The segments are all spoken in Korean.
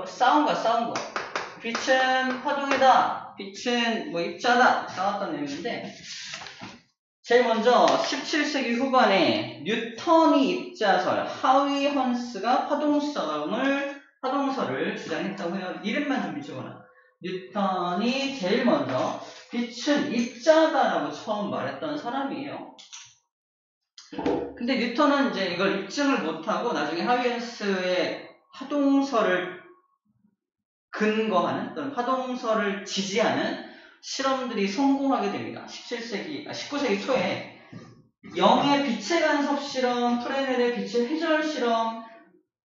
싸운 거. 빛은 파동이다. 빛은 뭐 입자다. 싸웠던 내용인데, 제일 먼저 17세기 후반에 뉴턴이 입자설, 하위 헌스가 파동설을 주장했다고 해요. 이름만 좀 비춰보나. 뉴턴이 제일 먼저 빛은 입자다라고 처음 말했던 사람이에요. 근데 뉴턴은 이제 이걸 입증을 못하고 나중에 하위 헌스의 파동설을 근거하는 또는 파동설을 지지하는 실험들이 성공하게 됩니다. 19세기 초에 영의 빛의 간섭 실험, 프레넬의 빛의 회절 실험과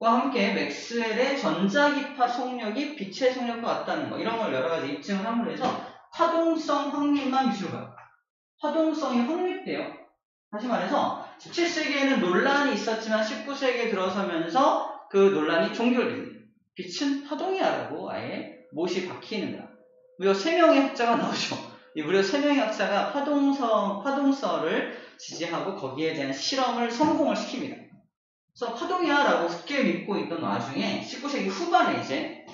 함께 맥스웰의 전자기파 속력이 빛의 속력과 같다는 거, 이런 걸 여러 가지 입증을 함으로 해서 파동성 확립만 미술가요. 파동성이 확립돼요. 다시 말해서 17세기에는 논란이 있었지만 19세기에 들어서면서 그 논란이 종결됩니다. 빛은 파동이야라고 아예 못이 박히는 거야. 무려 3명의 학자가 나오죠. 무려 3명의 학자가 파동설을 지지하고 거기에 대한 실험을 성공을 시킵니다. 그래서 파동이야라고 굳게 믿고 있던 와중에 19세기 후반에 이제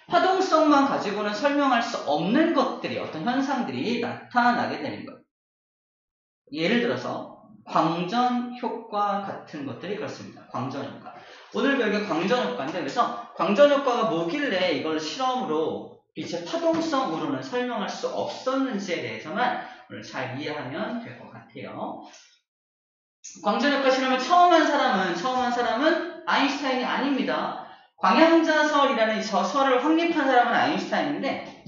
파동성만 가지고는 설명할 수 없는 것들이, 어떤 현상들이 나타나게 되는 거예요. 예를 들어서 광전 효과 같은 것들이 그렇습니다. 광전 효과. 오늘 배울 광전 효과인데, 그래서 광전 효과가 뭐길래 이걸 실험으로 빛의 파동성으로는 설명할 수 없었는지에 대해서만 오늘 잘 이해하면 될 것 같아요. 광전 효과 실험을 처음 한 사람은 아인슈타인이 아닙니다. 광양자설이라는 저 설을 확립한 사람은 아인슈타인인데,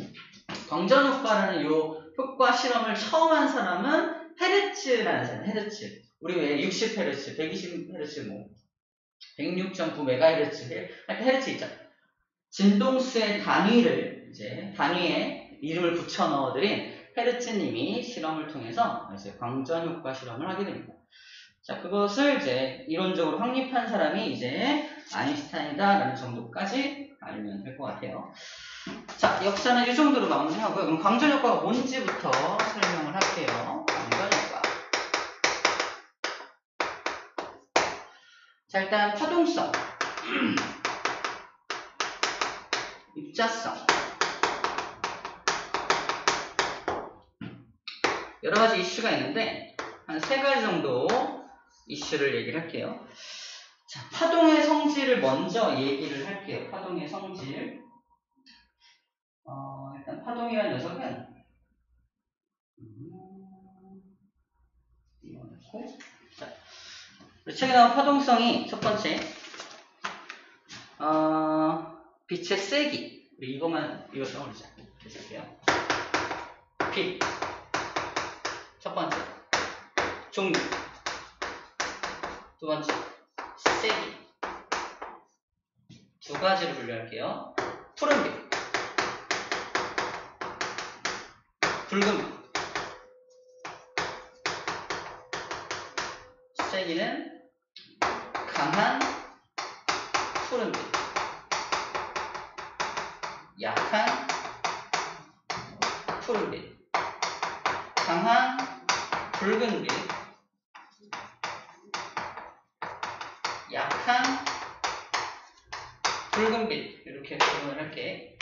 광전 효과라는 이 효과 실험을 처음 한 사람은 헤르츠라는 사람. 헤르츠. 우리 왜 60Hz, 120Hz, 뭐 106.9MHz, 헤르츠 있죠. 진동수의 단위에 이름을 붙여 넣어드린 헤르츠님이 실험을 통해서 이제 광전 효과 실험을 하게 됩니다. 자, 그것을 이제 이론적으로 확립한 사람이 이제 아인슈타인이다라는 정도까지 알면 될 것 같아요. 자, 역사는 이 정도로 마무리하고요. 그럼 광전 효과가 뭔지부터 설명을 할게요. 광전 효과. 자, 일단 파동성, 입자성, 여러 가지 이슈가 있는데 한 3가지 정도 이슈를 얘기를 할게요. 자, 파동의 성질을 먼저 얘기를 할게요. 파동의 성질. 일단 파동이라는 녀석은 자, 책에 나온 파동성이 첫 번째, 빛의 세기. 우리 이거 써보자. 볼게요. 빛. 첫 번째, 종류. 두 번째, 세기. 2가지로 분류할게요. 푸른 빛, 붉은 빛. 세기는 강한 푸른 빛, 약한 푸른 빛, 강한 붉은 빛, 약한 붉은 빛. 이렇게 구분을 할게.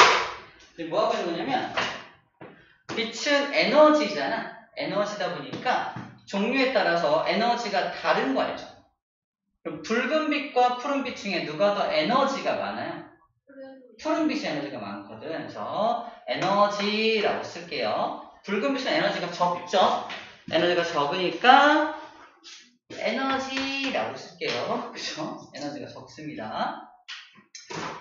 뭐 하고 있는 거냐면, 빛은 에너지잖아. 에너지다 보니까 종류에 따라서 에너지가 다른 거 알죠? 그럼 붉은 빛과 푸른 빛 중에 누가 더 에너지가 많아요? 푸른 빛이 에너지가 많거든. 그래서 에너지라고 쓸게요. 붉은 빛은 에너지가 적죠? 에너지가 적으니까 에너지라고 쓸게요. 그죠? 에너지가 적습니다.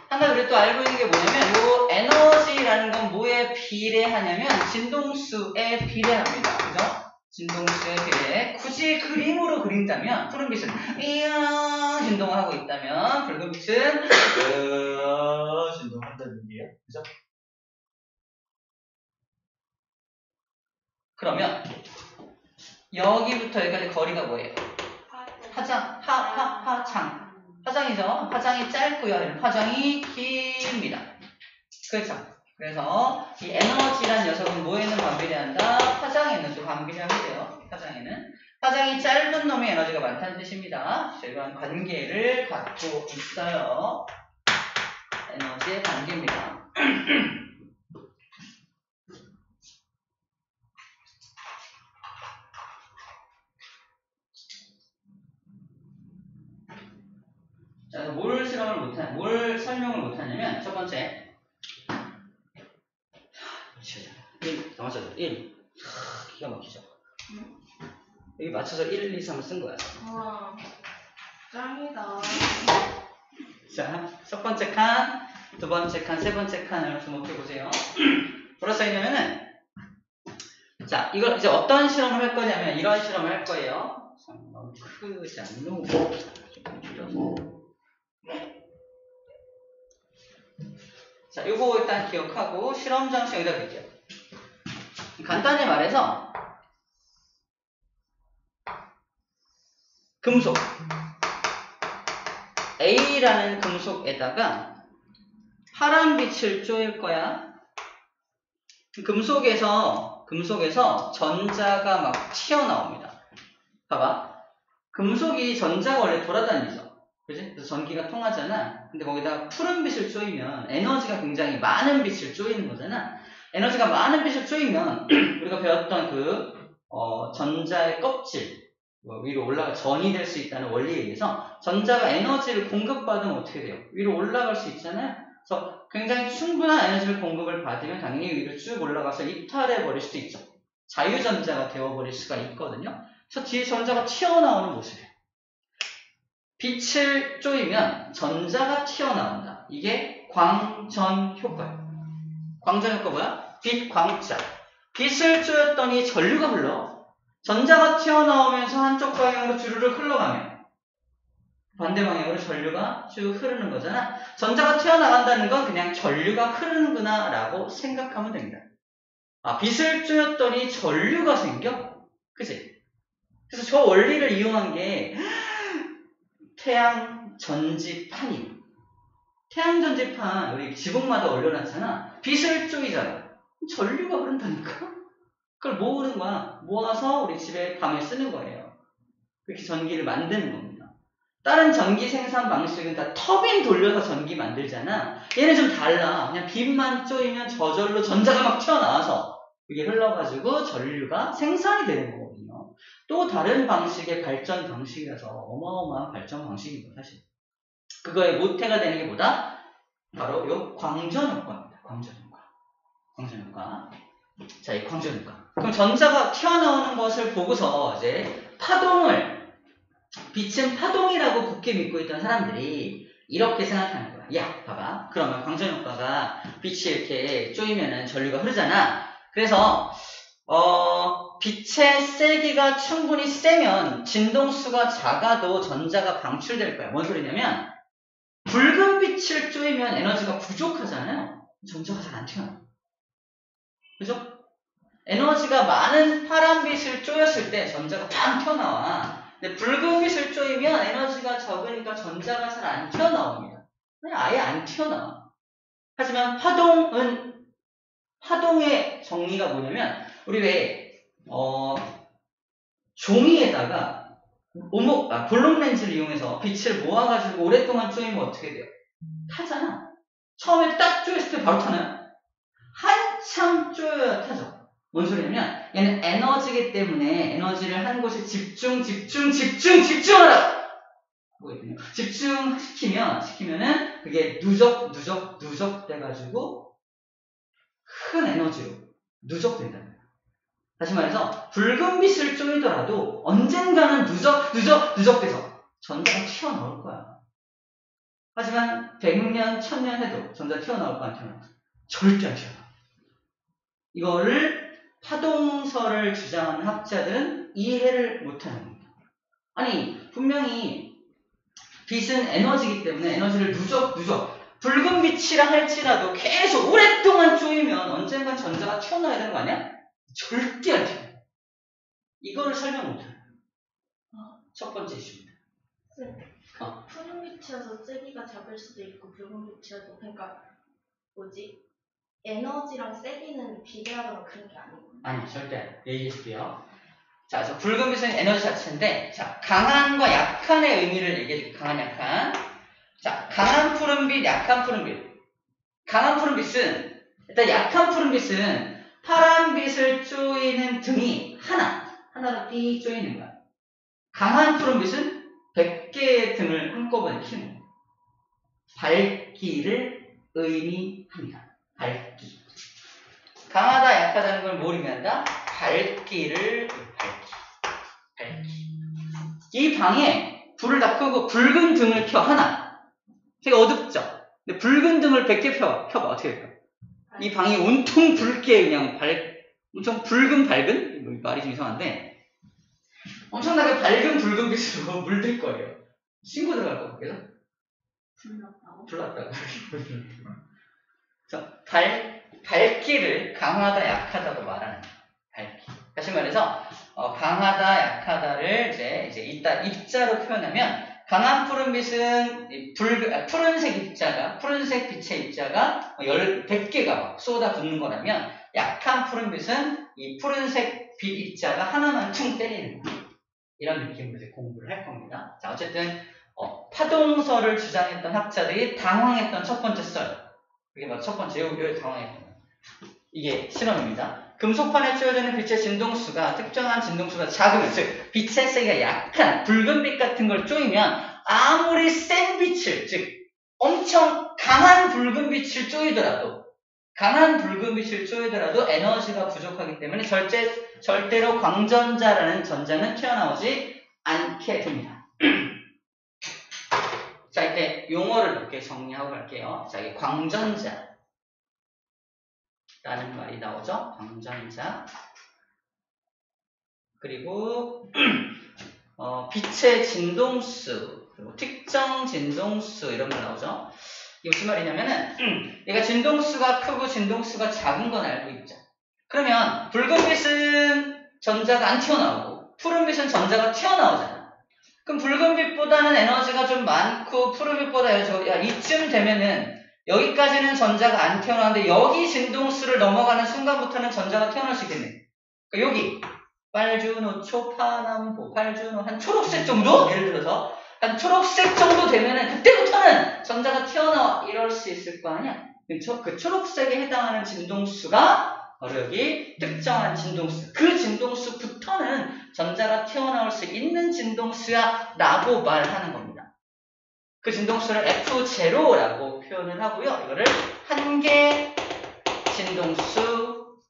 한 가지 우리 또 알고 있는 게 뭐냐면, 요 에너지라는 건 뭐에 비례하냐면 진동수에 비례합니다. 그죠? 진동수에 비례해. 굳이 그림으로 그린다면 푸른 빛은 이야 진동을 하고 있다면 붉은 빛은 진동한다는 얘기예요. 그죠? 그러면 여기부터 여기까지 거리가 뭐예요? 하장. 파장이죠. 파장이 짧고요. 파장이 깁니다. 그렇죠. 그래서 이 에너지란 녀석은 뭐에는 반비례한다? 파장에는 또 반비례하게 돼요. 파장이 짧은 놈의 에너지가 많다는 뜻입니다. 이러한 관계를 갖고 있어요. 자, 뭘 설명을 못하냐면, 첫 번째. 맞춰줘. 1. 기가 막히죠. 여기 맞춰서 1, 2, 3을 쓴 거야. 와, 짱이다. 자, 첫 번째 칸, 두 번째 칸, 세 번째 칸을 주목해 보세요. 뭐라 써있냐면은, 자, 이걸 이제 어떤 실험을 할 거냐면, 이런 실험을 할 거예요. 너무 크지 않노? 자, 요거 일단 기억하고, 실험 장치 여기다 드릴게요. 간단히 말해서, 금속 A라는 금속에다가 파란 빛을 쪼일 거야. 금속에서 전자가 막 튀어나옵니다. 봐봐. 금속이 전자가 원래 돌아다니죠. 그지? 그래서 전기가 통하잖아. 근데 거기다 푸른 빛을 쪼이면 에너지가 굉장히 많은 빛을 쪼이는 거잖아. 에너지가 많은 빛을 쪼이면 우리가 배웠던 전자의 껍질 위로 올라가 전이 될 수 있다는 원리에 의해서 전자가 에너지를 공급받으면 어떻게 돼요? 위로 올라갈 수 있잖아요. 그래서 굉장히 충분한 에너지를 공급을 받으면 당연히 위로 쭉 올라가서 이탈해 버릴 수도 있죠. 자유전자가 되어버릴 수가 있거든요. 그래서 뒤에 전자가 튀어나오는 모습이에요. 빛을 쪼이면 전자가 튀어나온다. 이게 광전 효과예요. 광전 효과 뭐야? 빛 광자. 빛을 쪼였더니 전류가 흘러. 전자가 튀어나오면서 한쪽 방향으로 주르륵 흘러가면 반대 방향으로 전류가 쭉 흐르는 거잖아. 전자가 튀어나간다는 건 그냥 전류가 흐르는구나 라고 생각하면 됩니다. 아, 빛을 쪼였더니 전류가 생겨? 그치? 그래서 저 원리를 이용한 게 태양 전지판이에요. 태양 전지판 우리 지붕마다 올려놨잖아. 빛을 쪼이잖아. 전류가 흐른다니까? 그걸 모으는 거야. 모아서 우리 집에 밤에 쓰는 거예요. 그렇게 전기를 만드는 겁니다. 다른 전기 생산 방식은 다 터빈 돌려서 전기 만들잖아. 얘는 좀 달라. 그냥 빛만 쪼이면 저절로 전자가 막 튀어나와서 그게 흘러가지고 전류가 생산이 되는 거거든요. 또 다른 방식의 발전 방식이라서 어마어마한 발전 방식입니다. 사실 그거의 모태가 되는 게 뭐다? 바로 요 광전 효과입니다. 광전 효과. 자, 이 광전 효과. 그럼 전자가 튀어나오는 것을 보고서 이제 빛은 파동이라고 굳게 믿고 있던 사람들이 이렇게 생각하는 거야. 야, 봐봐. 그러면 광전 효과가 빛이 이렇게 쪼이면은 전류가 흐르잖아. 그래서 빛의 세기가 충분히 세면 진동수가 작아도 전자가 방출될 거야. 뭔 소리냐면 붉은 빛을 쪼이면 에너지가 부족하잖아요. 전자가 잘 안 튀어나와. 그죠? 에너지가 많은 파란빛을 쪼였을 때 전자가 팡 튀어나와. 근데 붉은 빛을 쪼이면 에너지가 적으니까 전자가 잘 안 튀어나옵니다. 그냥 아예 안 튀어나와. 하지만 파동의 정의가 뭐냐면 우리 왜 종이에다가 볼록 렌즈를 이용해서 빛을 모아가지고 오랫동안 쪼이면 어떻게 돼요? 타잖아. 처음에 딱 쪼였을 때 바로 타나요? 한참 쪼여야 타죠. 뭔 소리냐면 얘는 에너지이기 때문에 에너지를 한 곳에 집중하라 하거든요. 집중시키면은 그게 누적 돼가지고 큰 에너지로 누적된다는 거예요. 다시 말해서 붉은 빛을 쪼이더라도 언젠가는 누적돼서 전자가 튀어나올 거야. 하지만 100년, 1000년 해도 전자 튀어나올까 안 튀어나올까? 절대 안 튀어나와. 이거를 파동설을 주장하는 학자들은 이해를 못하는 겁니다. 아니 분명히 빛은 에너지이기 때문에 에너지를 누적 붉은 빛이라 할지라도 계속 오랫동안 쪼이면 언젠간 전자가 튀어나와야 되는 거 아니야? 절대 안 튀어나와. 이거를 설명 못해요. 첫 번째 이슈입니다. 푸른 빛이어서 세기가 작을 수도 있고 붉은 빛이어서 그러니까 에너지랑 세기는 비례하거나 그런 게 아니고. 아니, 절대 얘기해줄게요. 자, 저 붉은 빛은 에너지 자체인데, 자, 강한과 약한의 의미를 얘기해줄게요. 강한, 약한. 자, 강한 푸른빛, 약한 푸른빛. 강한 푸른빛은, 일단 약한 푸른빛은 파란빛을 쪼이는 등이 하나로 띠 쪼이는 거야. 강한 푸른빛은 100개의 등을 한꺼번에 켜는 거야. 밝기를 의미합니다. 밝기. 강하다, 약하다는 걸 뭘 의미한다? 밝기. 이 방에 불을 다 끄고 붉은 등을 켜, 하나. 되게 어둡죠? 근데 붉은 등을 100개 켜봐. 어떻게 될까? 이 방이 온통 붉게 그냥 엄청 밝은? 말이 좀 이상한데, 엄청나게 밝은 붉은 빛으로 물들 거예요. 신고 들어갈 거예요, 그래서? 불났다고. 그래서 밝기를 강하다, 약하다고 말하는 거예요. 밝기. 다시 말해서, 강하다, 약하다를 이제 이따 입자로 표현하면, 강한 푸른빛은 푸른색 빛의 입자가 100개가 쏟아붓는 거라면, 약한 푸른빛은 이 푸른색 빛 입자가 하나만 퉁 때리는 거예요. 이런 느낌으로 이제 공부를 할 겁니다. 자, 어쨌든 파동설을 주장했던 학자들이 당황했던 첫 번째 썰. 그게 바로 첫 번째, 여기 당황했던 거예요. 이게 실험입니다. 금속판에 쪼여지는 빛의 진동수가 특정한 진동수가 작으면, 즉 빛의 세기가 약한 붉은빛 같은 걸 쪼이면 아무리 센 빛을, 즉 엄청 강한 붉은빛을 쪼이더라도 에너지가 부족하기 때문에 절대로 광전자라는 전자는 튀어나오지 않게 됩니다. 자, 이때 용어를 몇 개 정리하고 갈게요. 자, 이 광전자 라는 말이 나오죠. 광전자. 그리고 빛의 진동수, 그리고 특정 진동수 이런 말 나오죠. 이게 무슨 말이냐면은 얘가 진동수가 크고 진동수가 작은 건 알고 있죠. 그러면 붉은빛은 전자가 안 튀어나오고 푸른빛은 전자가 튀어나오잖아. 그럼 붉은빛보다는 에너지가 좀 많고 푸른빛보다 이쯤 되면은 여기까지는 전자가 안 튀어나오는데 여기 진동수를 넘어가는 순간부터는 전자가 튀어나올 수 있겠네. 그러니까 여기 빨주노초 파남보 빨주노 한 초록색 정도? 예를 들어서 한 초록색 정도 되면은 그때부터는 전자가 튀어나와 이럴 수 있을 거 아니야. 그 초록색에 해당하는 진동수가 바로 여기 특정한 진동수, 그 진동수부터는 전자가 튀어나올 수 있는 진동수야 라고 말하는 겁니다. 그 진동수를 F0라고 표현을 하고요. 이거를 한계 진동수라고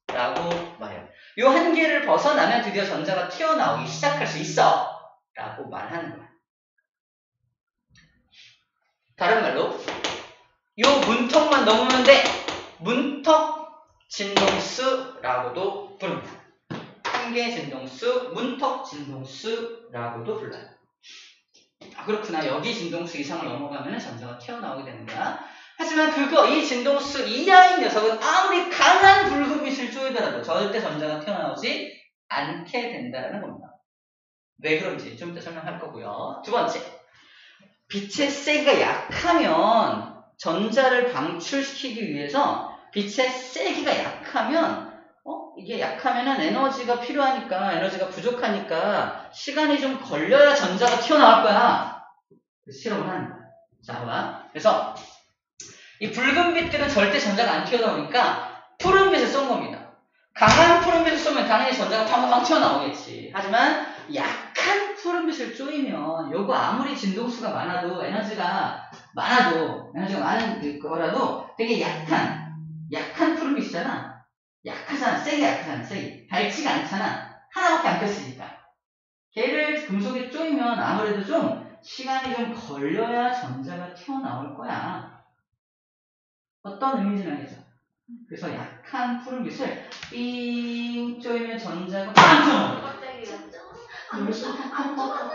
말해요. 이 한계를 벗어나면 드디어 전자가 튀어나오기 시작할 수 있어 라고 말하는 거야. 다른 말로 이 문턱만 넘으면 돼. 문턱 진동수라고도 부릅니다. 한계 진동수, 문턱 진동수라고도 불러요. 그렇구나. 여기 진동수 이상을 넘어가면 전자가 튀어나오게 되는 거야. 하지만 이 진동수 이하의 녀석은 아무리 강한 붉은빛을 쪼이더라도 절대 전자가 튀어나오지 않게 된다는 겁니다. 왜 그런지 좀 이따 설명할 거고요. 두 번째, 빛의 세기가 약하면 전자를 방출시키기 위해서 빛의 세기가 약하면 이게 약하면은 에너지가 필요하니까, 에너지가 부족하니까 시간이 좀 걸려야 전자가 튀어나올 거야. 실험을 하는 거야. 자, 봐봐. 그래서 이 붉은빛들은 절대 전자가 안 튀어나오니까 푸른빛을 쏜 겁니다. 강한 푸른빛을 쏘면 당연히 전자가 팡팡 튀어나오겠지. 하지만 약한 푸른빛을 쪼이면 요거 아무리 진동수가 많아도 에너지가 많은 거라도 되게 약한 푸른빛이잖아. 약하잖아. 세게 약하잖아. 세게. 밝지가 않잖아. 하나밖에 안 켰으니까. 걔를 금속에 쪼이면 아무래도 좀 시간이 좀 걸려야 전자가 튀어나올 거야. 어떤 의미인지는 알겠죠? 그래서 약한 푸른빛을 삥 쪼이면 전자가 빵 튀어나와.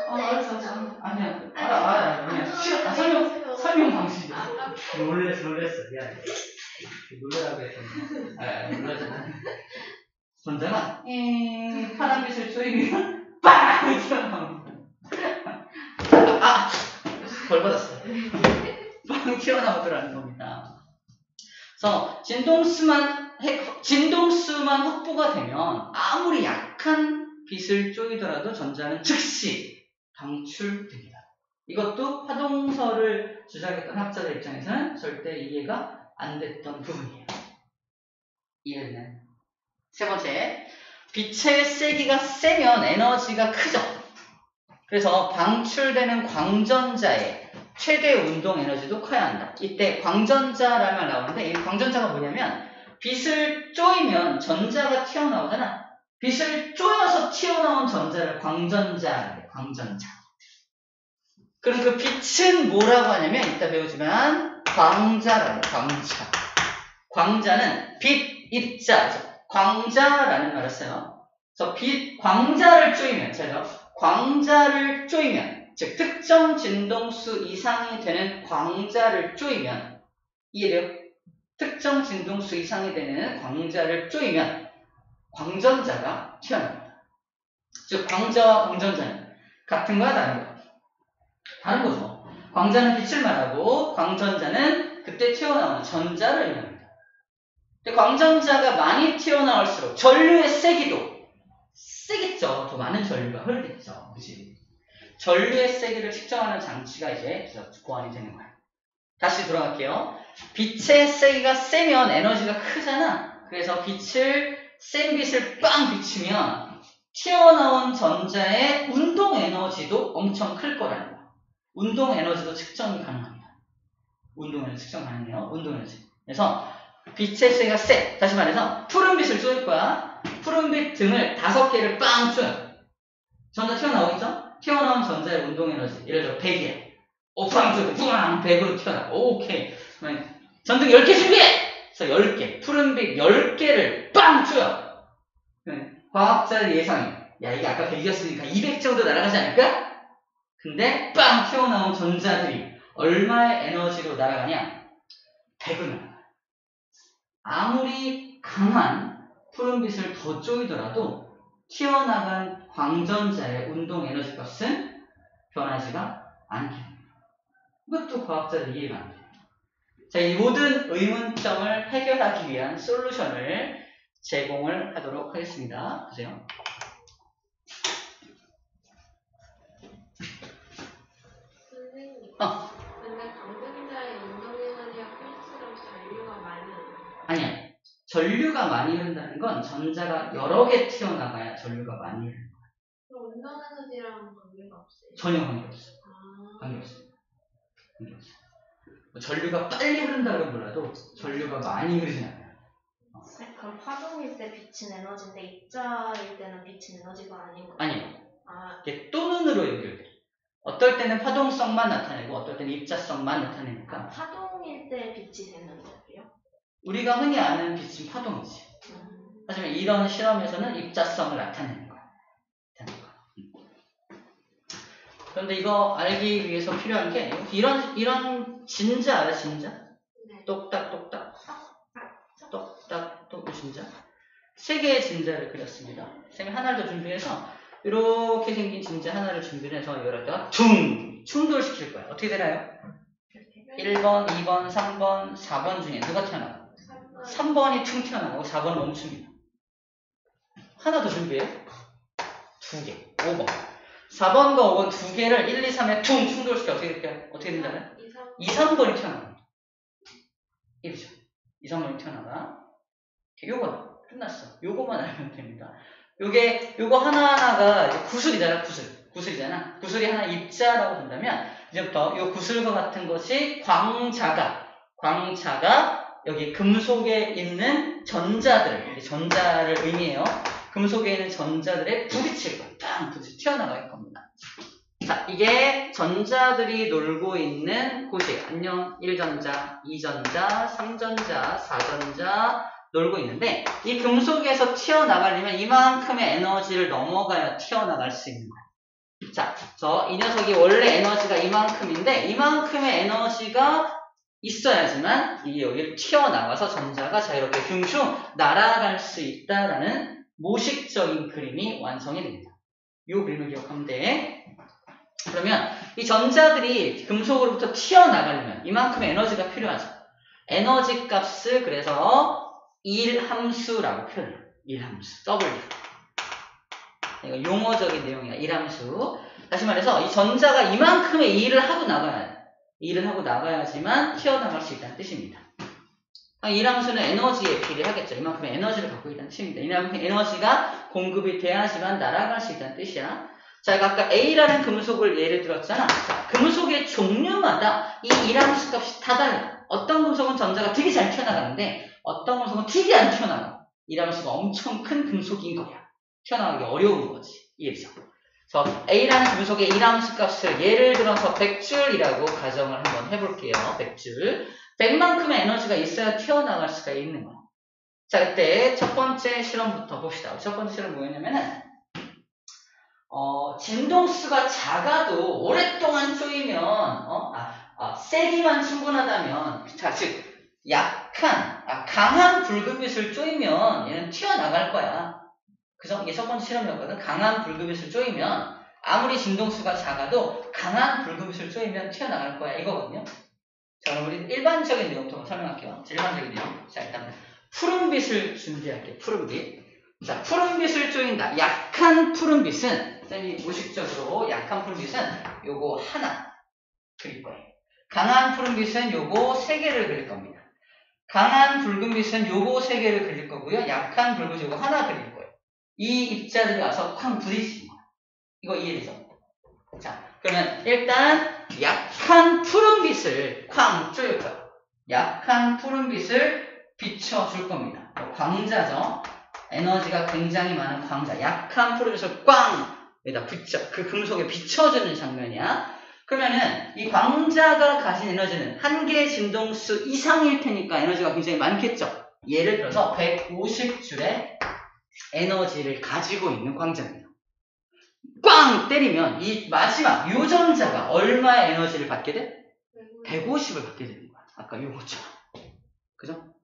알았어. 아니야. 알아. 그냥 설명 방식이야. 놀랬어. 미안해. 놀라라고 했잖아. 놀라잖아. 전자가 파란빛을 쪼이면 빵 튀어나와. 벌 받았어. 빵 튀어나오더라는 겁니다. 그래서 진동수만 확보가 되면 아무리 약한 빛을 쪼이더라도 전자는 즉시 방출됩니다. 이것도 파동설을 주장했던 학자들 입장에서는 절대 이해가 안 됐던 부분이에요. 이해됐나요? 세 번째, 빛의 세기가 세면 에너지가 크죠. 그래서 방출되는 광전자의 최대 운동 에너지도 커야 한다. 이때 광전자라는 말 나오는데 이 광전자가 뭐냐면 빛을 쪼이면 전자가 튀어나오잖아. 빛을 쪼여서 튀어나온 전자를 광전자라고 해요. 광전자. 그럼 그 빛은 뭐라고 하냐면 이따 배우지만 광자라고 해요. 광자. 광자는 빛, 입자, 광자라는 말을 써요. 그래서 광자를 쪼이면, 광자를 쪼이면, 즉 특정 진동수 이상이 되는 광자를 쪼이면, 이해돼요? 특정 진동수 이상이 되는 광자를 쪼이면 광전자가 튀어나옵니다. 즉 광자와 광전자는 같은 거야, 다른 거야? 다른 거죠. 광자는 빛을 말하고 광전자는 그때 튀어나오는 전자를 의미합니다. 광전자가 많이 튀어나올수록 전류의 세기도 세겠죠. 더 많은 전류가 흐르겠죠. 그치? 전류의 세기를 측정하는 장치가 이제 고안이 되는 거야. 다시 돌아갈게요. 빛의 세기가 세면 에너지가 크잖아. 그래서 센 빛을 빵 비추면 튀어나온 전자의 운동 에너지도 엄청 클 거라는 거야. 운동 에너지도 측정이 가능합니다. 운동 에너지 측정 가능해요. 운동 에너지. 그래서 빛의 세기가 세. 다시 말해서 푸른빛을 쏠 거야. 푸른빛 등을 5개를 빵 쏘요. 전자 튀어나오겠죠? 튀어나온 전자의 운동 에너지. 예를 들어 100이야. 빵 쏘고 뿌앙 100으로 튀어나와. 오케이. 전등 10개 준비해! 그래서 10개. 푸른빛 10개를 빵 쏘요. 과학자의 예상이 야 이게 아까 100이었으니까 200 정도 날아가지 않을까? 근데 빵 튀어나온 전자들이 얼마의 에너지로 날아가냐? 100을 날아가요. 아무리 강한 푸른빛을 더 쪼이더라도 튀어나간 광전자의 운동 에너지 값은 변하지가 않게 됩니다. 이것도 과학자들 이해가 안 돼요. 자, 이 모든 의문점을 해결하기 위한 솔루션을 제공을 하도록 하겠습니다. 보세요. 선생님, 근데 광전자의 운동 에너지가 클수록 전류가 많이 아니야. 전류가 많이 흐른다는 건 전자가 여러 개 튀어나가야 전류가 많이 흐르는 거야. 그럼 운동 에너지랑 관계가 없어요? 전혀 관계없어요. 관계없어요. 전류가 빨리 흐른다고 몰라도 전류가 많이 흐르진 않아요. 그럼 파동일 때 빛은 에너지인데 입자일 때는 빛은 에너지가 아닌 거예요? 아니요. 아, 이게 또 눈으로 연결돼. 어떨 때는 파동성만 나타내고 어떨 때는 입자성만 나타내니까 파동일 때 빛이 되는 거예요? 우리가 흔히 아는 빛은 파동이지. 하지만 이런 실험에서는 입자성을 나타내는 거야. 그런데 이거 알기 위해서 필요한 게 이런 진자 알아? 진자? 네. 똑딱똑딱 똑딱똑 진자 3개의 진자를 그렸습니다. 쌤이 하나를 더 준비해서 이렇게 생긴 진자 하나를 준비해서 여기다가 충돌시킬 거야. 어떻게 되나요? 1번, 2번, 3번, 4번 중에 누가 튀어나와? 3번이 퉁 튀어나오고 4번은 멈춥니다. 하나 더 준비해요. 2개. 5번. 4번과 5번 2개를 1, 2, 3에 퉁 충돌시켜 어떻게 된다면? 2, 3번이 튀어나옵니다. 이렇죠. 2, 3번이 튀어나가. 요거 끝났어. 요거만 알면 됩니다. 요거 하나하나가 이제 구슬이잖아. 구슬이잖아. 구슬이 하나 입자라고 본다면 이제부터 요 구슬과 같은 것이 광자가 여기 금속에 있는 전자를 의미해요. 금속에 있는 전자들의 부딪힐 거예요. 빵 부딪혀 튀어나갈 겁니다. 자, 이게 전자들이 놀고 있는 곳이에요. 안녕 1전자, 2전자, 3전자, 4전자 놀고 있는데 이 금속에서 튀어나가려면 이만큼의 에너지를 넘어가야 튀어나갈 수 있는 거예요. 자, 이 녀석이 원래 에너지가 이만큼인데 이만큼의 에너지가 있어야지만 이게 여기를 튀어나와서 전자가 자유롭게 슝슝 날아갈 수 있다라는 모식적인 그림이 완성이 됩니다. 이 그림을 기억하면 돼. 그러면 이 전자들이 금속으로부터 튀어나가려면 이만큼의 에너지가 필요하죠. 에너지 값을 그래서 1함수라고 표현해요. 1함수. W. 이거 용어적인 내용이야. 1함수. 다시 말해서 이 전자가 이만큼의 일을 하고 나가야지만 튀어나갈 수 있다는 뜻입니다. 이 함수는 에너지에 비례하겠죠. 이만큼의 에너지를 갖고 있다는 뜻입니다. 이만큼의 에너지가 공급이 돼야지만 날아갈 수 있다는 뜻이야. 자, 아까 A라는 금속을 예를 들었잖아. 자, 금속의 종류마다 이 일함수 값이 다 달라. 어떤 금속은 전자가 되게 잘 튀어나가는데 어떤 금속은 되게 안 튀어나가. 일함수가 엄청 큰 금속인 거야. 튀어나가기 어려운 거지. 이해되죠? 그래서 A라는 금속의 일함수 값을 예를 들어서 100줄이라고 가정을 한번 해볼게요. 100줄. 100만큼의 에너지가 있어야 튀어나갈 수가 있는 거야. 자, 그때 첫 번째 실험부터 봅시다. 첫 번째 실험 뭐였냐면은 진동수가 작아도 오랫동안 쪼이면 세기만 충분하다면, 자, 즉 강한 붉은빛을 쪼이면 얘는 튀어나갈 거야. 그죠? 이게 첫 번째 실험이었거든. 강한 붉은빛을 쪼이면 아무리 진동수가 작아도 강한 붉은빛을 쪼이면 튀어나갈 거야 이거거든요. 자, 그럼 우리 일반적인 내용부터 설명할게요. 일반적인 내용. 자, 일단 푸른빛을 준비할게요. 푸른빛. 자, 푸른빛을 쪼인다. 약한 푸른빛은 쌤이 무식적으로 약한 푸른빛은 요거 하나 그릴 거예요. 강한 푸른빛은 요거 3개를 그릴 겁니다. 강한 붉은빛은 요거 3개를 그릴 거고요. 약한 붉은빛 요거 하나 그릴 거예요. 이 입자들이 와서 쾅 부딪히는 거야. 이거 이해되죠? 자, 그러면 일단 약한 푸른빛을 쾅 쪼일 거야. 약한 푸른빛을 비춰줄 겁니다. 광자죠. 에너지가 굉장히 많은 광자. 약한 푸른빛을 꽝! 여기다 붙여. 그 금속에 비춰주는 장면이야. 그러면은 이 광자가 가진 에너지는 한 개의 진동수 이상일 테니까 에너지가 굉장히 많겠죠. 예를 들어서 150줄의 에너지를 가지고 있는 광자입니다. 꽝! 때리면 이 마지막 유전자가 얼마의 에너지를 받게 돼? 150을 받게 되는 거야. 아까 요거처럼. 그죠?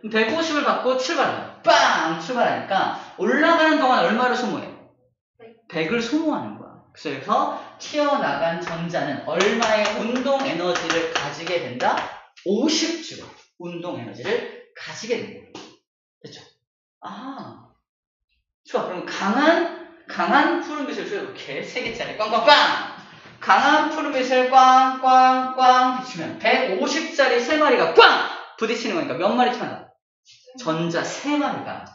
150을 받고 출발합니다. 빵! 출발하니까 올라가는 동안 얼마를 소모해? 100을 소모하는 거야. 그래서 튀어나간 전자는 얼마의 운동 에너지를 가지게 된다? 50줄의 운동 에너지를 가지게 된다. 됐죠? 좋아. 그럼 강한 푸른빛을 이렇게 3개짜리 꽝꽝꽝! 강한 푸른빛을 꽝꽝꽝 비추면 150짜리 3마리가 꽝! 부딪히는 거니까 몇 마리 튀어나와? 전자 3마리가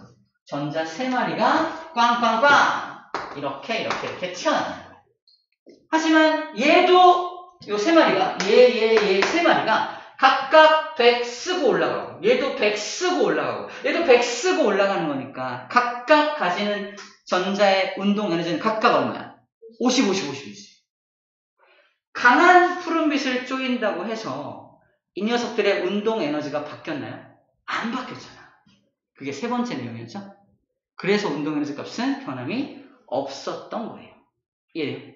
꽝꽝꽝! 이렇게 튀어나와요. 하지만 얘도 요 3마리가 얘 3마리가 각각 100 쓰고 올라가고 얘도 100 쓰고 올라가고 얘도 100 쓰고 올라가는 거니까 각각 가지는 전자의 운동 에너지는 각각 얼마야? 50이지. 강한 푸른빛을 쪼인다고 해서 이 녀석들의 운동 에너지가 바뀌었나요? 안 바뀌었잖아. 그게 세 번째 내용이었죠? 그래서 운동 에너지 값은 변함이 없었던 거예요. 이해돼요?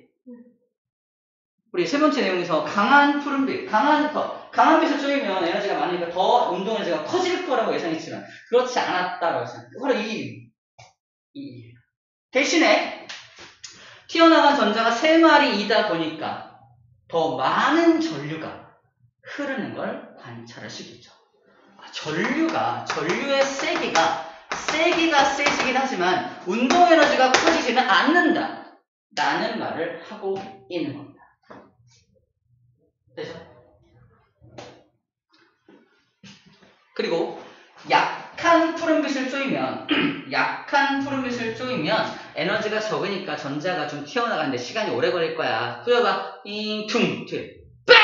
우리 세 번째 내용에서 강한 푸른빛, 강한 빛을 쪼이면 에너지가 많으니까 더 운동 에너지가 커질 거라고 예상했지만 그렇지 않았다고 예상했어요. 바로 이 대신에 튀어나간 전자가 3마리이다 보니까 더 많은 전류가 흐르는 걸 관찰할 수 있겠죠. 전류의 세기가 세지긴 하지만 운동 에너지가 커지지는 않는다 라는 말을 하고 있는 겁니다. 되죠? 그리고 약한 푸른빛을 쪼이면 에너지가 적으니까 전자가 좀 튀어나가는데 시간이 오래 걸릴 거야. 후려가 퉁 빵!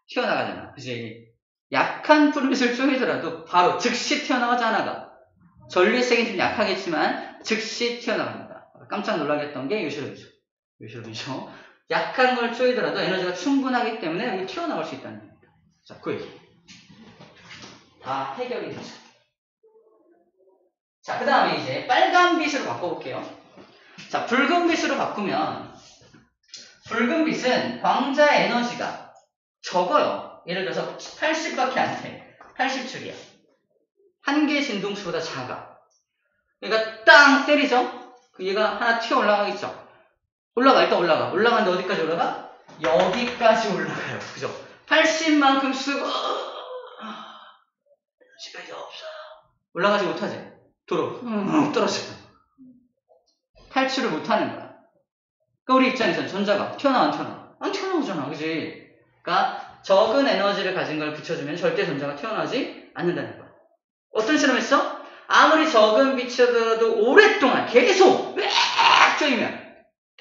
튀어나가잖아. 그치? 약한 푸른빛을 쪼이더라도 바로 즉시 튀어나가지 않아가. 전류의 세기는 좀 약하겠지만 즉시 튀어나갑니다. 깜짝 놀라겠던 게 요시럽이죠. 약한 걸 쪼이더라도 에너지가 충분하기 때문에 여기 튀어나갈 수 있다는 겁니다. 자, 그 얘기. 다 해결이 되죠. 자, 그 다음에 이제 빨간빛으로 바꿔볼게요. 자, 붉은빛으로 바꾸면 붉은빛은 광자 에너지가 적어요. 예를 들어서 80밖에 안 돼. 80줄이야. 한 개의 진동수보다 작아. 그러니까 땅 때리죠? 얘가 하나 튀어 올라가겠죠? 일단 올라가. 올라가는데 어디까지 올라가? 여기까지 올라가요. 그죠? 80만큼 쓰고 시간이 없어. 올라가지 못하지? 떨어져. 탈출을 못하는 거야. 그러니까 우리 입장에서는 전자가 튀어나와 안 튀어나와? 안 튀어나오잖아. 그지? 그러니까 적은 에너지를 가진 걸 붙여주면 절대 전자가 튀어나오지 않는다는 거야. 어떤 실험했어? 아무리 적은 빛이더라도 오랫동안 계속 왜 쪼이면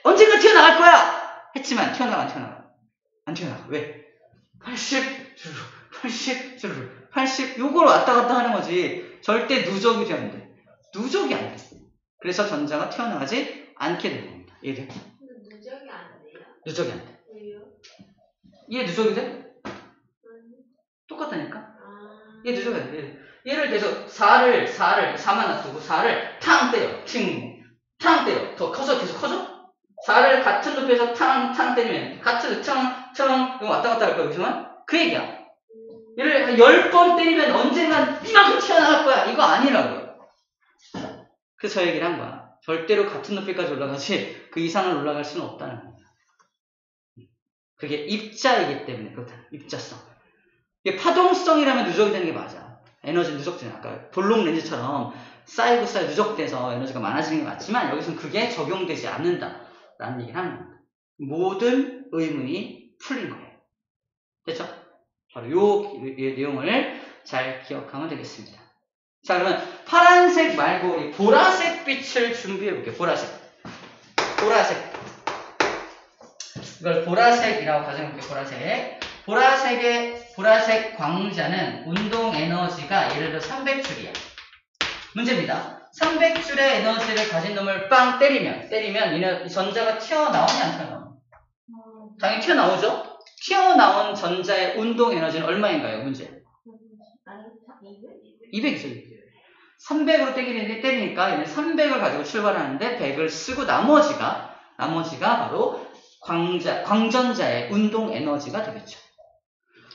언젠가 튀어나갈 거야! 했지만 튀어나가. 안 튀어나가. 왜? 80, 주르르, 80, 주르르, 80 요걸 왔다 갔다 하는 거지. 절대 누적이 되는데. 누적이 안 돼. 그래서 전자가 튀어나가지 않게 되는 겁니다. 이해돼? 근데 누적이 안 돼요? 누적이 안 돼. 왜요? 얘 누적이 돼? 똑같다니까? 얘 누적이 안 돼. 예를 들어서 4만 놔두고 4를 탕 때려. 탕 때려. 더 커져? 계속 커져? 4를 같은 높이에서 탕 때리면 같은 탕 이거 왔다 갔다 할 거야. 그지만 그 얘기야. 얘를 10번 때리면 언젠간 이만큼 튀어나갈 거야. 이거 아니라고요. 그래서 저 얘기를 한 거야. 절대로 같은 높이까지 올라가지 그 이상을 올라갈 수는 없다는 겁니다. 그게 입자이기 때문에 그렇다. 입자성. 이게 파동성이라면 누적이 되는 게 맞아. 에너지 누적되는 아까 볼록 렌즈처럼 쌓이고 누적돼서 에너지가 많아지는 게 맞지만 여기서는 그게 적용되지 않는다라는 얘기를 하는 겁니다. 모든 의문이 풀린 거예요. 됐죠? 바로 요 내용을 잘 기억하면 되겠습니다. 자, 그러면 파란색 말고 우리 보라색 빛을 준비해 볼게요. 보라색. 이걸 보라색이라고 가정해볼게요. 보라색 광자는 운동 에너지가 예를 들어 300줄이야. 문제입니다. 300줄의 에너지를 가진 놈을 빵 때리면 이 전자가 튀어나오냐 안 튀어나오냐? 당연히 튀어나오죠? 튀어나온 전자의 운동 에너지는 얼마인가요? 문제. 200이죠. 300으로 때리니까 얘는 300을 가지고 출발하는데 100을 쓰고 나머지가 바로 광전자의 운동 에너지가 되겠죠.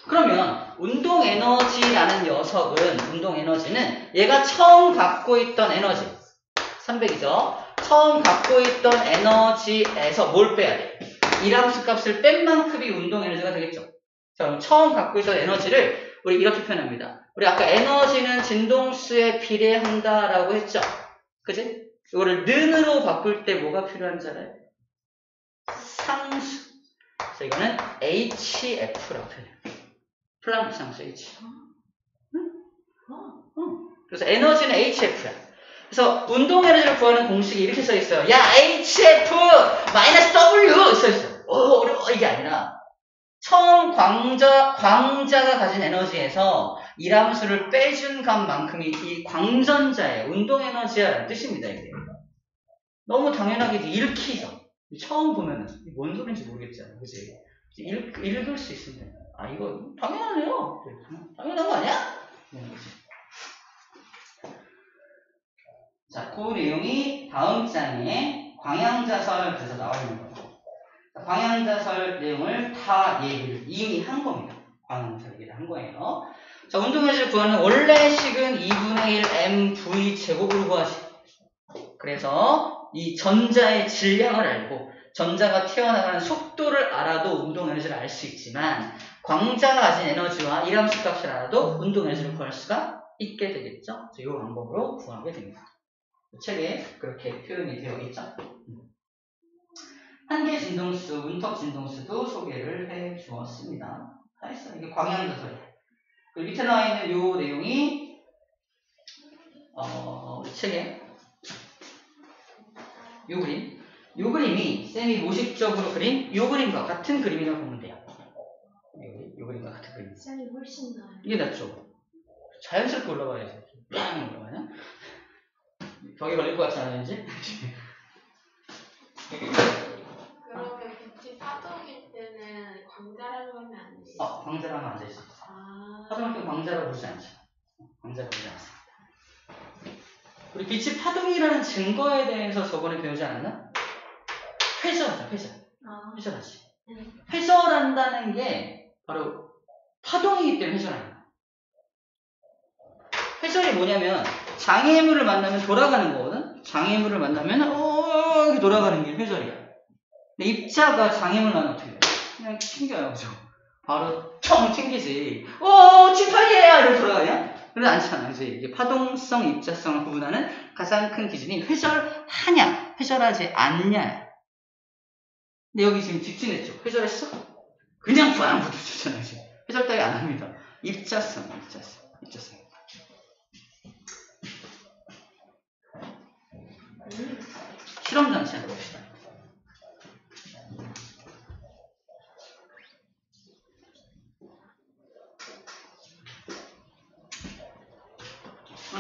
그러면 운동 에너지라는 운동 에너지는 얘가 처음 갖고 있던 에너지 300이죠. 처음 갖고 있던 에너지에서 뭘 빼야 돼? 이함수 값을 뺀 만큼이 운동 에너지가 되겠죠. 자, 그럼 처음 갖고 있던 에너지를 우리 이렇게 표현합니다. 우리 아까 에너지는 진동수에 비례한다라고 했죠. 그지? 이거를 는으로 바꿀 때 뭐가 필요한지 알아요? 상수. 그래서 이거는 HF라고 표현해요. 플랑크 상수 H. 응? 그래서 에너지는 HF야. 그래서 운동 에너지를 구하는 공식이 이렇게 써 있어요. 야, HF 마이너스 W 써 있어요. 어려워. 이게 아니라 처음 광자가 가진 에너지에서 이함수를 빼준 값만큼이 이 광전자의 운동 에너지야라는 뜻입니다. 이게. 너무 당연하게 읽히죠. 처음 보면은 뭔 소리인지 모르겠잖아요. 그치? 읽을 수 있습니다. 아, 이거 당연하네요. 당연한 거 아니야? 자, 그 내용이 다음 장에 광양자설에서 나와 있는 거예요. 광양자설 내용을 다 이미 한 겁니다. 광양자설 얘기를 한 거예요. 자, 운동에너지를 구하는 원래 식은 2분의 1 mv 제곱으로 구하지. 그래서 이 전자의 질량을 알고 전자가 튀어나가는 속도를 알아도 운동 에너지를 알 수 있지만 광자가 가진 에너지와 이함수 값을 알아도 운동 에너지를 구할 수가 있게 되겠죠. 이 방법으로 구하게 됩니다. 책에 그렇게 표현이 되어 있죠. 한계 진동수, 운턱 진동수도 소개를 해 주었습니다. 다 했어요. 이게 광양자설이에요. 그리고 밑에 나와 있는 요 내용이 우리 책에 요 그림이 쌤이 모식적으로 그린 요 그림과 같은 그림이라고 보면 돼요. 요 그림과 같은 그림. 쌤이 훨씬 나아요. 이게 낫죠. 자연스럽게 올라가야지. 빵 올라가냐? 벽에 걸릴 것 같지 않아요, 왠지? 그러면 빛이 파동일 때는 광자라고 하면 안 돼요? 광자라고 하면 안 되지. 파동일 때 광자라고 부르지 않죠. 광자라고 부르지 않습니다. 우리 빛이 파동이라는 증거에 대해서 저번에 배우지 않았나? 회절하죠, 회절하지. 회절한다는 게 바로 파동이기 때문에 회절하는 거야. 회절이 뭐냐면 장애물을 만나면 돌아가는 거거든? 장애물을 만나면 이렇게 돌아가는 게 회절이야. 근데 입자가 장애물 만나면 어떻게 돼? 그냥 튕겨요, 그죠? 바로 청 튕기지. 지팡이야! 이러고 돌아가냐? 그러지 않잖아. 그지? 이게 파동성, 입자성을 구분하는 가장 큰 기준이 회절하냐, 회절하지 않냐. 근데 여기 지금 직진했죠? 회절했어? 그냥 빵 부딪혔잖아, 지금. 해설 따위 안 합니다. 입자성. 실험 장치 한번 봅시다.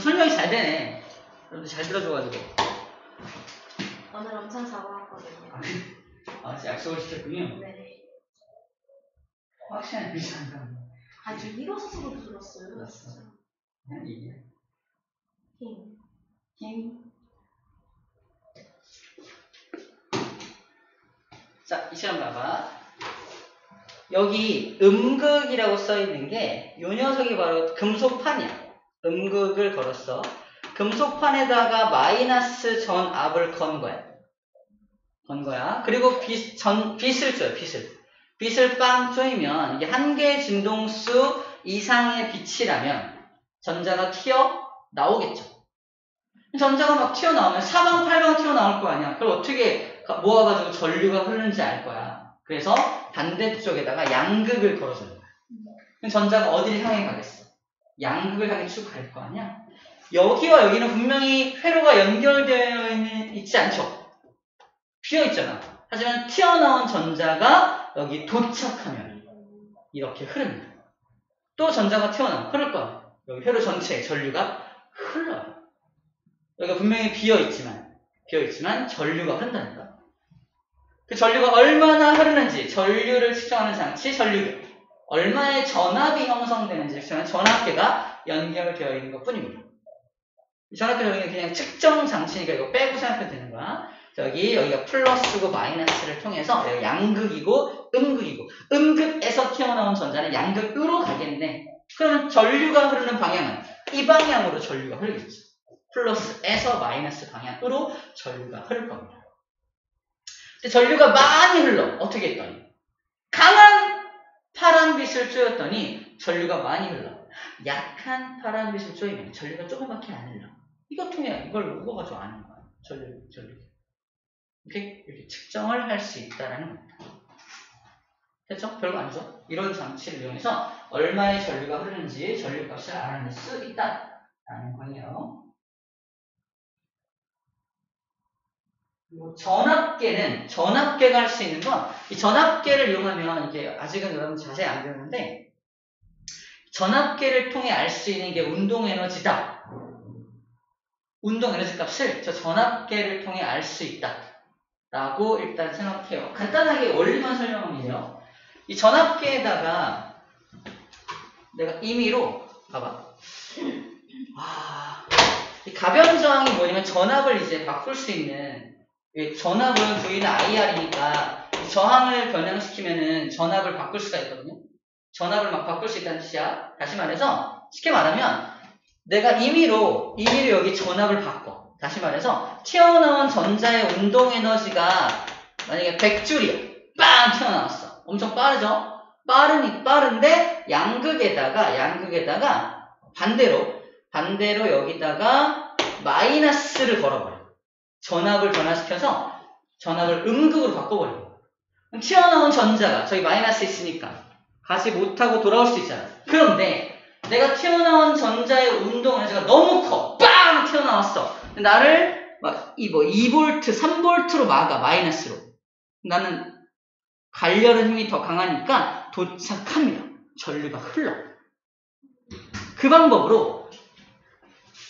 설명이 잘 되네. 여러분들 잘 들어줘가지고. 오늘 엄청 작아왔거든요. 아, 약속을 지켰군요. 네. 확실한 비슷한가? 아주 일어서서도 들었어요. 들었어. 진짜. 그냥 이게. 힘. 자, 이 시험 봐봐. 여기 음극이라고 써있는 게 요 녀석이 바로 금속판이야. 음극을 걸었어. 금속판에다가 마이너스 전압을 건 거야. 그리고 빛을 줘요. 빛을 빵 쪼이면 이게 한 개의 진동수 이상의 빛이라면 전자가 튀어나오겠죠. 전자가 막 튀어나오면 사방팔방 튀어나올 거 아니야. 그걸 어떻게 모아가지고 전류가 흐르는지 알 거야. 그래서 반대쪽에다가 양극을 걸어주는 거야. 그럼 전자가 어디를 향해 가겠어? 양극을 향해 쭉 갈 거 아니야? 여기와 여기는 분명히 회로가 연결되어 있지 않죠? 비어있잖아. 하지만 튀어나온 전자가 여기 도착하면 이렇게 흐릅니다. 또 전자가 튀어나오면 흐를 거야. 여기 회로 전체에 전류가 흘러요. 여기가 분명히 비어있지만 전류가 흐른다니까. 그 전류가 얼마나 흐르는지 전류를 측정하는 장치 전류계. 얼마의 전압이 형성되는지 측정하는 전압계가 연결되어 있는 것 뿐입니다. 전압계는 그냥 측정 장치니까 이거 빼고 생각해도 되는 거야. 여기가 플러스고 마이너스를 통해서 여기 양극이고 음극이고 음극에서 튀어나온 전자는 양극으로 가겠네. 그러면 전류가 흐르는 방향은 이 방향으로 전류가 흐르겠죠. 플러스에서 마이너스 방향으로 전류가 흐를 겁니다. 근데 전류가 많이 흘러. 어떻게 했더니 강한 파란빛을 쬐었더니 전류가 많이 흘러. 약한 파란빛을 쬐면 전류가 조금밖에 안 흘러. 이것 통해 이걸 묶어가지고 아는 거야. 전류. 이렇게 측정을 할 수 있다라는 겁니다. 됐죠? 별거 아니죠? 이런 장치를 이용해서 얼마의 전류가 흐르는지 전류값을 알아낼 수 있다라는 거예요. 그리고 전압계가 할 수 있는 건, 이 전압계를 이용하면, 이게 아직은 여러분 자세히 안 배우는데, 전압계를 통해 알 수 있는 게 운동에너지다. 운동에너지 값을 저 전압계를 통해 알 수 있다. 라고 일단 생각해요. 간단하게 원리만 설명하면 돼요. 이 전압계에다가 내가 임의로, 봐봐. 이 가변 저항이 뭐냐면 전압을 이제 바꿀 수 있는, 전압은 V는 IR이니까 저항을 변형시키면은 전압을 바꿀 수가 있거든요. 전압을 막 바꿀 수 있다는 뜻이야. 다시 말해서 쉽게 말하면 내가 임의로 여기 전압을 바꿔. 다시 말해서 튀어나온 전자의 운동 에너지가 만약에 100줄이야. 빵 튀어나왔어. 엄청 빠르죠? 빠른데 양극에다가 반대로 여기다가 마이너스를 걸어버려. 전압을 변화시켜서 전압을 음극으로 바꿔버려. 그럼 튀어나온 전자가 저기 마이너스 있으니까 가지 못하고 돌아올 수 있잖아. 그런데 내가 튀어나온 전자의 운동 에너지가 너무 커. 빵! 튀어나왔어. 나를 막 2V, 3V로 막아. 마이너스로. 나는 가려는 힘이 더 강하니까 도착합니다. 전류가 흘러. 그 방법으로,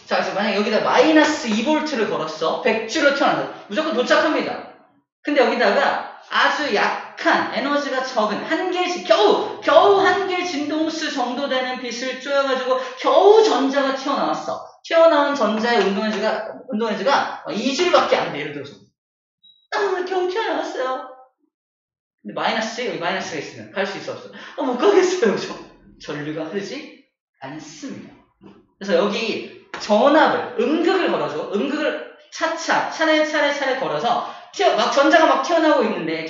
자, 그래서 만약에 여기다 마이너스 2V를 걸었어. 100G로 튀어나온다. 무조건 도착합니다. 근데 여기다가 아주 약한 에너지가 적은 겨우 한 개 진동수 정도 되는 빛을 쪼여가지고 겨우 전자가 튀어나왔어. 튀어나온 전자의 운동에너지가 2줄밖에 안 돼. 예를 들어서 겨우 튀어나왔어요. 근데 여기 마이너스가 있으면 갈 수 있어 없어? 못 가겠어요. 전류가 흐르지 않습니다. 그래서 여기 전압을 음극을 걸어줘. 음극을 차례 걸어서 전자가 막 튀어나오고 있는데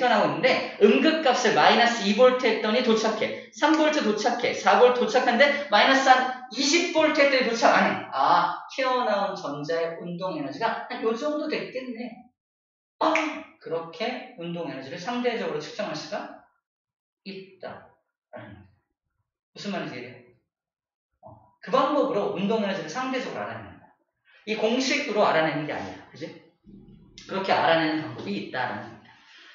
음극값을 마이너스 2V 했더니 도착해. 3V 도착해. 4V 도착하는데 마이너스 한 20V 했더니 도착 안 해. 튀어나온 전자의 운동 에너지가 한 요 정도 됐겠네. 그렇게 운동 에너지를 상대적으로 측정할 수가 있다. 무슨 말인지 이해해요? 그 방법으로 운동 에너지를 상대적으로 알아냅니다. 이 공식으로 알아내는 게 아니야. 그지? 그렇게 알아내는 방법이 있다라는 겁니다.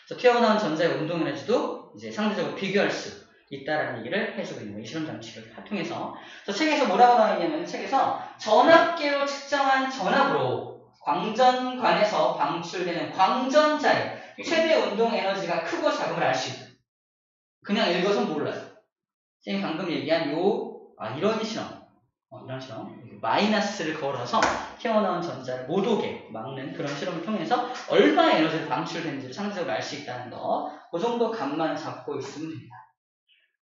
그래서 튀어나온 전자의 운동 에너지도 이제 상대적으로 비교할 수 있다라는 얘기를 해주고 있는 거예요. 이 실험 장치를 통해서. 그래서 책에서 뭐라고 나와 있냐면 책에서 전압계로 측정한 전압으로 광전관에서 방출되는 광전자의 최대 운동 에너지가 크고 작음을 알 수 있다. 그냥 읽어서 몰라요. 선생님이 방금 얘기한 이런 실험. 이런 실험. 마이너스를 걸어서 튀어나온 전자를 못 오게 막는 그런 실험을 통해서 얼마의 에너지가 방출되는지를 상대적으로 알 수 있다는 거. 그 정도 감만 잡고 있으면 됩니다.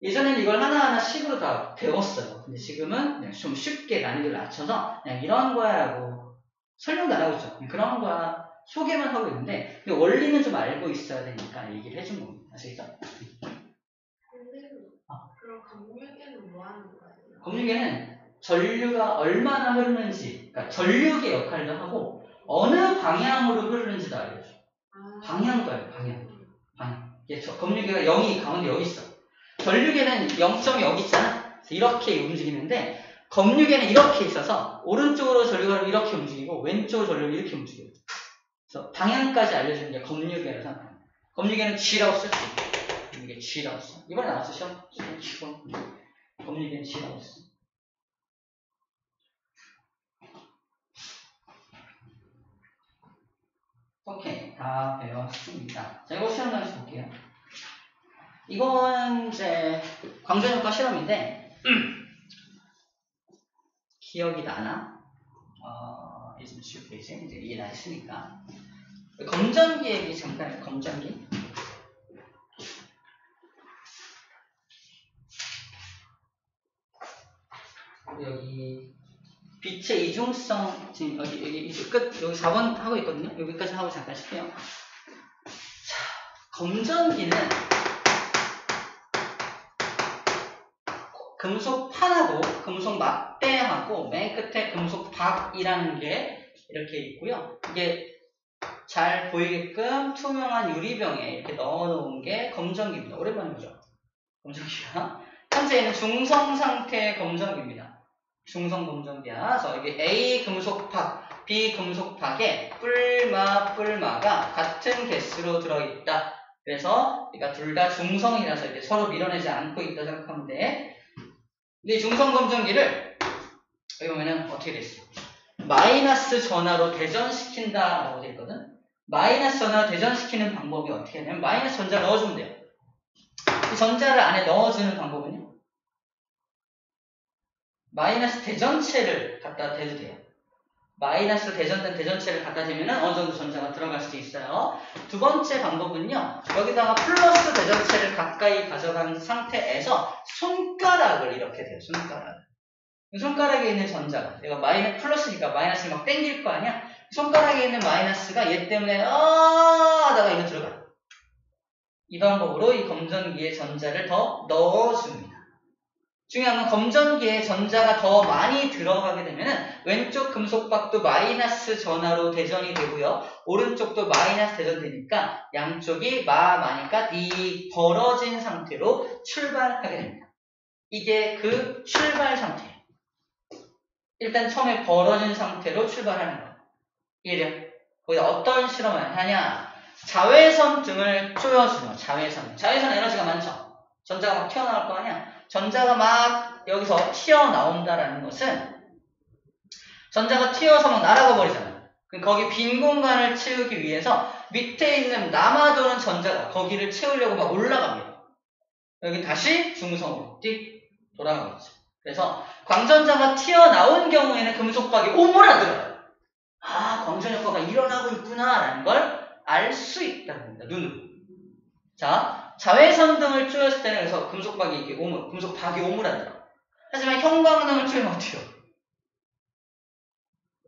예전에는 이걸 하나하나 식으로 다 배웠어요. 근데 지금은 그냥 좀 쉽게 난이도를 낮춰서 그냥 이런 거야라고 설명도 안 하고 있죠. 그런 거야 소개만 하고 있는데 원리는 좀 알고 있어야 되니까 얘기를 해준 겁니다. 아시겠죠? 그럼 검유계는 뭐 하는 거예요? 검유계는 전류가 얼마나 흐르는지, 그러니까 전류계 역할도 하고 어느 방향으로 흐르는지도 알려줘. 방향가요, 방향. 검유계가 0이 가운데 여기 있어. 전류계는 0점이 여기 있잖아. 이렇게 움직이는데 검유계는 이렇게 있어서 오른쪽으로 전류가 이렇게 움직이고 왼쪽으로 전류가 이렇게 움직여요. 그래서 방향까지 알려주는 게 검유계라고 생각합니다. 검유계는 G라고 쓸 수 있고 이게 G라고 써. 이번에 나왔어 시험. 검유계는 G라고 써. 오케이, 다 배웠습니다. 자, 이거 시험 다시 볼게요. 이건 이제 광전효과 실험인데 기억이 나나? 이제 10페이지 이제 이해 다 했으니까 검전기 얘기 잠깐. 검전기 여기 빛의 이중성 지금 여기 이제 끝 여기 4번 하고 있거든요. 여기까지 하고 잠깐 쉴게요. 자, 검전기는 금속판하고 금속 막대하고 맨 끝에 금속 박이라는 게 이렇게 있고요. 이게 잘 보이게끔 투명한 유리병에 이렇게 넣어놓은 게 검전기입니다. 오랜만에 보죠. 검전기가 현재는 중성 상태의 검전기입니다. 중성 검전기야. 그래서 이게 A 금속박, B 금속박에 뿔마가 같은 개수로 들어있다. 그래서 그러니까 둘 다 중성이라서 이렇게 서로 밀어내지 않고 있다 생각하면 돼. 근데 이 중성 검전기를 여기 보면은 어떻게 돼 있어? 마이너스 전하로 대전시킨다라고 돼 있거든. 마이너스 전하로 대전시키는 방법이 어떻게 하냐면 마이너스 전자를 넣어주면 돼요. 이 전자를 안에 넣어주는 방법은요. 마이너스 대전체를 갖다 대도 돼요. 마이너스 대전된 대전체를 갖다 대면은 어느 정도 전자가 들어갈 수도 있어요. 두 번째 방법은요. 여기다가 플러스 대전체를 가까이 가져간 상태에서 손가락을 이렇게 돼요. 손가락에 있는 전자가 얘가 플러스니까 마이너스를 막 땡길 거 아니야? 손가락에 있는 마이너스가 얘 때문에 하다가 이거 들어가요. 이 방법으로 이 검전기에 전자를 더 넣어줍니다. 중요한 건 검전기에 전자가 더 많이 들어가게 되면은 왼쪽 금속박도 마이너스 전하로 대전이 되고요. 오른쪽도 마이너스 대전되니까 양쪽이 마니까 D 벌어진 상태로 출발하게 됩니다. 이게 그 출발 상태예요. 일단 처음에 벌어진 상태로 출발하는 거예요. 이해돼요? 거기다 어떤 실험을 하냐? 자외선 등을 쪼여주는 자외선 에너지가 많죠? 전자가 막 튀어나올 거 아니야? 전자가 막 여기서 튀어나온다라는 것은 전자가 튀어서 막 날아가 버리잖아요. 거기 빈 공간을 채우기 위해서 밑에 있는 남아도는 전자가 거기를 채우려고 막 올라갑니다. 여기 다시 중성으로 띡 돌아가겠죠. 그래서 광전자가 튀어나온 경우에는 금속박이 오므라들어요. 광전 효과가 일어나고 있구나라는 걸 알 수 있다는 겁니다. 눈으로. 자, 자외선 등을 쪼였을 때는 그래서 금속박이 이렇게 금속박이 오므라들어. 하지만 형광등을 쪼이면 어때요?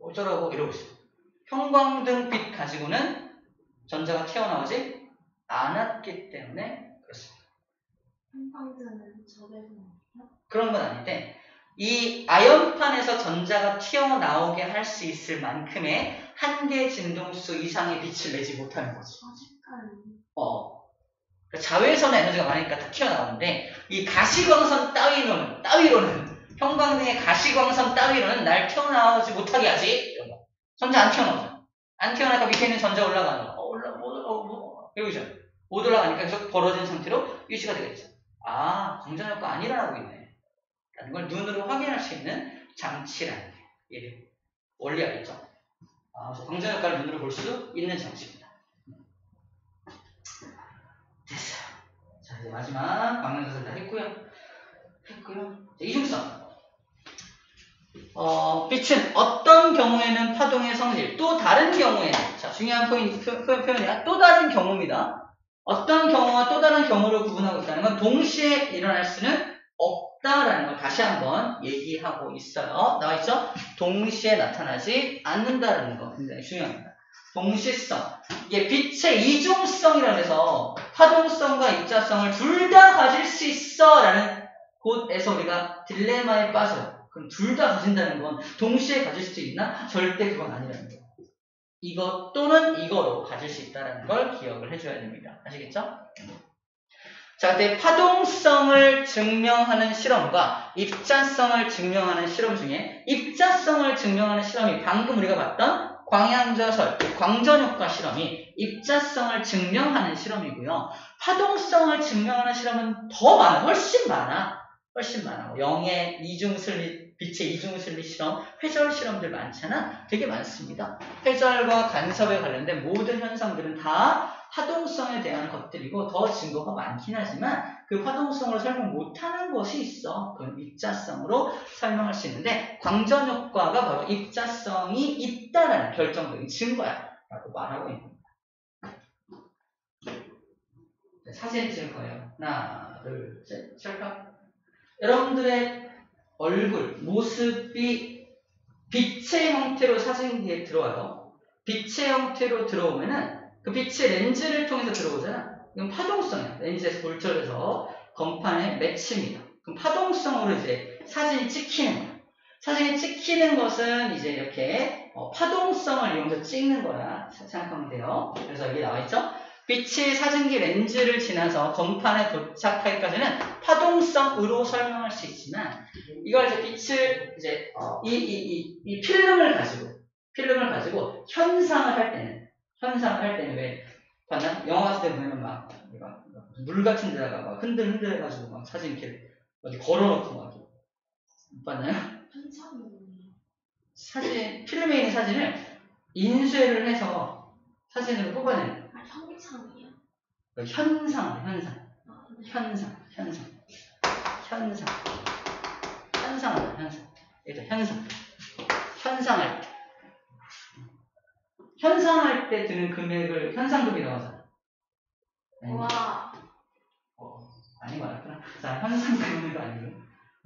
어쩌라고 이러고 있어요. 형광등빛 가지고는 전자가 튀어나오지 않았기 때문에 그렇습니다. 형광등은 적외선 그런 건 아닌데 이 아연판에서 전자가 튀어나오게 할 수 있을 만큼의 한계 진동수 이상의 빛을 내지 못하는 거지. 색깔. 자외선의 에너지가 많으니까 다 튀어나오는데 이 가시광선 따위로는 형광등의 가시광선 따위로는 날 튀어나오지 못하게 하지. 이런 거. 전자 안 튀어나오죠. 안 튀어나니까 밑에 있는 전자 올라가는 거. 여기죠. 못 올라가니까 계속 벌어진 상태로 유지가 되겠죠. 아, 광전효과 안 일어나고 있네. 라는 걸 눈으로 확인할 수 있는 장치라는 게 원리 알겠죠? 그래서 광전효과를 눈으로 볼 수 있는 장치입니다. 됐어요. 자, 이제 마지막 방면사슬 다 했고요. 이중성. 빛은 어떤 경우에는 파동의 성질, 또 다른 경우에는, 자, 중요한 표현이야. 또 다른 경우입니다. 어떤 경우와 또 다른 경우를 구분하고 있다는 건 동시에 일어날 수는 없다라는 걸 다시 한번 얘기하고 있어요. 나와있죠? 동시에 나타나지 않는다라는 거 굉장히 중요합니다. 동시성. 이게 빛의 이중성이라고 해서 파동성과 입자성을 둘 다 가질 수 있어 라는 곳에서 우리가 딜레마에 빠져요. 그럼 둘 다 가진다는 건 동시에 가질 수 있나? 절대 그건 아니라는 거예요. 이것 또는 이거로 가질 수 있다는 걸 기억을 해줘야 됩니다. 아시겠죠? 자, 그때 파동성을 증명하는 실험과 입자성을 증명하는 실험 중에 입자성을 증명하는 실험이 방금 우리가 봤던 광양자설, 광전효과 실험이 입자성을 증명하는 실험이고요. 파동성을 증명하는 실험은 더 많아, 훨씬 많아. 영의 이중슬립, 빛의 이중슬립 실험, 회절 실험들 많잖아. 되게 많습니다. 회절과 간섭에 관련된 모든 현상들은 다 파동성에 대한 것들이고 더 증거가 많긴 하지만 그 파동성으로 설명 못하는 것이 있어. 그건 입자성으로 설명할 수 있는데 광전효과가 바로 입자성이 있다라는 결정적인 증거야 라고 말하고 있는 겁니다. 사진 찍을 거예요. 하나, 둘, 셋, 찰칵. 여러분들의 얼굴, 모습이 빛의 형태로 사진기에 들어와요. 빛의 형태로 들어오면은 그 빛의 렌즈를 통해서 들어오잖아. 이건 파동성이야. 렌즈에서 볼처리해서 건판에 맺힙니다. 그럼 파동성으로 이제 사진이 찍히는 거야. 사진이 찍히는 것은 이제 이렇게 파동성을 이용해서 찍는 거야. 생각하면 돼요. 그래서 여기 나와있죠? 빛이 사진기 렌즈를 지나서 건판에 도착하기까지는 파동성으로 설명할 수 있지만 이걸 이제 빛을 이제 이 필름을 가지고 현상을 할 때는 왜 봤나? 영화 봤을 때 보면 막 물 같은 데다가 막 흔들해가지고 막 사진 이렇게 어디 걸어놓고 막 봤나요? 사진 필름에 있는 사진을 인쇄를 해서 사진으로 뽑아내는. 현상이요? 현상. 현상할 때 드는 금액을 현상금이 나오잖아. 와. 아닌 것 같구나. 자, 현상금도 아니고.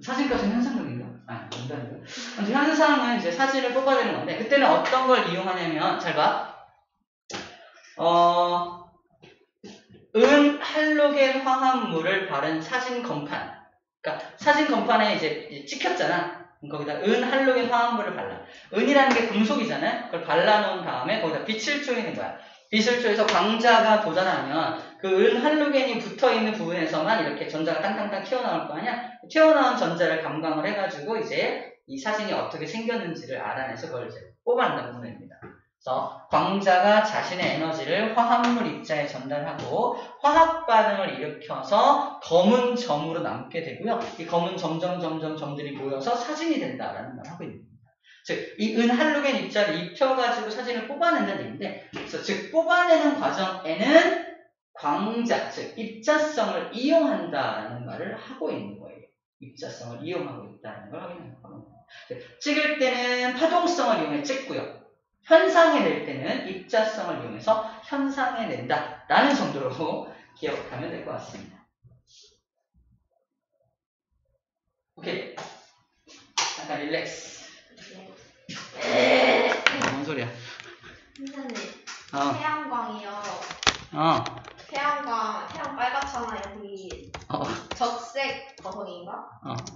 사진값은 현상금인가? 농담이고. 현상은 이제 사진을 뽑아내는 건데, 그때는 어떤 걸 이용하냐면, 잘 봐. 은 할로겐 화합물을 바른 사진 건판. 그러니까 사진 건판에 이제 찍혔잖아. 거기다 은 할로겐 화합물을 발라. 은이라는 게 금속이잖아요. 그걸 발라놓은 다음에 거기다 빛을 쪼이는 거야. 빛을 쪼여서 광자가 도달하면 그 은 할로겐이 붙어있는 부분에서만 이렇게 전자가 땅땅땅 튀어나올 거 아니야? 튀어나온 전자를 감광을 해가지고 이제 이 사진이 어떻게 생겼는지를 알아내서 그걸 이제 뽑아낸다는 부분입니다. 그래서 광자가 자신의 에너지를 화합물 입자에 전달하고 화학 반응을 일으켜서 검은 점으로 남게 되고요. 이 검은 점들이 모여서 사진이 된다라는 말 하고 있습니다. 즉, 이 은 할로겐 입자를 입혀가지고 사진을 뽑아낸다는 얘기인데, 그래서 즉 뽑아내는 과정에는 광자, 즉 입자성을 이용한다라는 말을 하고 있는 거예요. 입자성을 이용하고 있다는 걸 확인하는 겁니다. 찍을 때는 파동성을 이용해 찍고요. 현상에 낼 때는 입자성을 이용해서 현상에 낸다 라는 정도로 기억하면 될 것 같습니다. 오케이. 잠깐 릴렉스. 뭔 소리야? 선생님, 어. 태양광이요. 태양 빨갛잖아요. 거기 적색 버섯인가?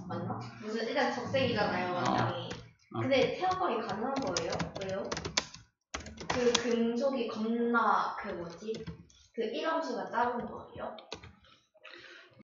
맞나? 무슨 일단 적색이잖아요. 완전히. 근데 태양광이 가능한 거예요? 왜요? 그 금속이 겁나 그 1함수가 작은 거예요?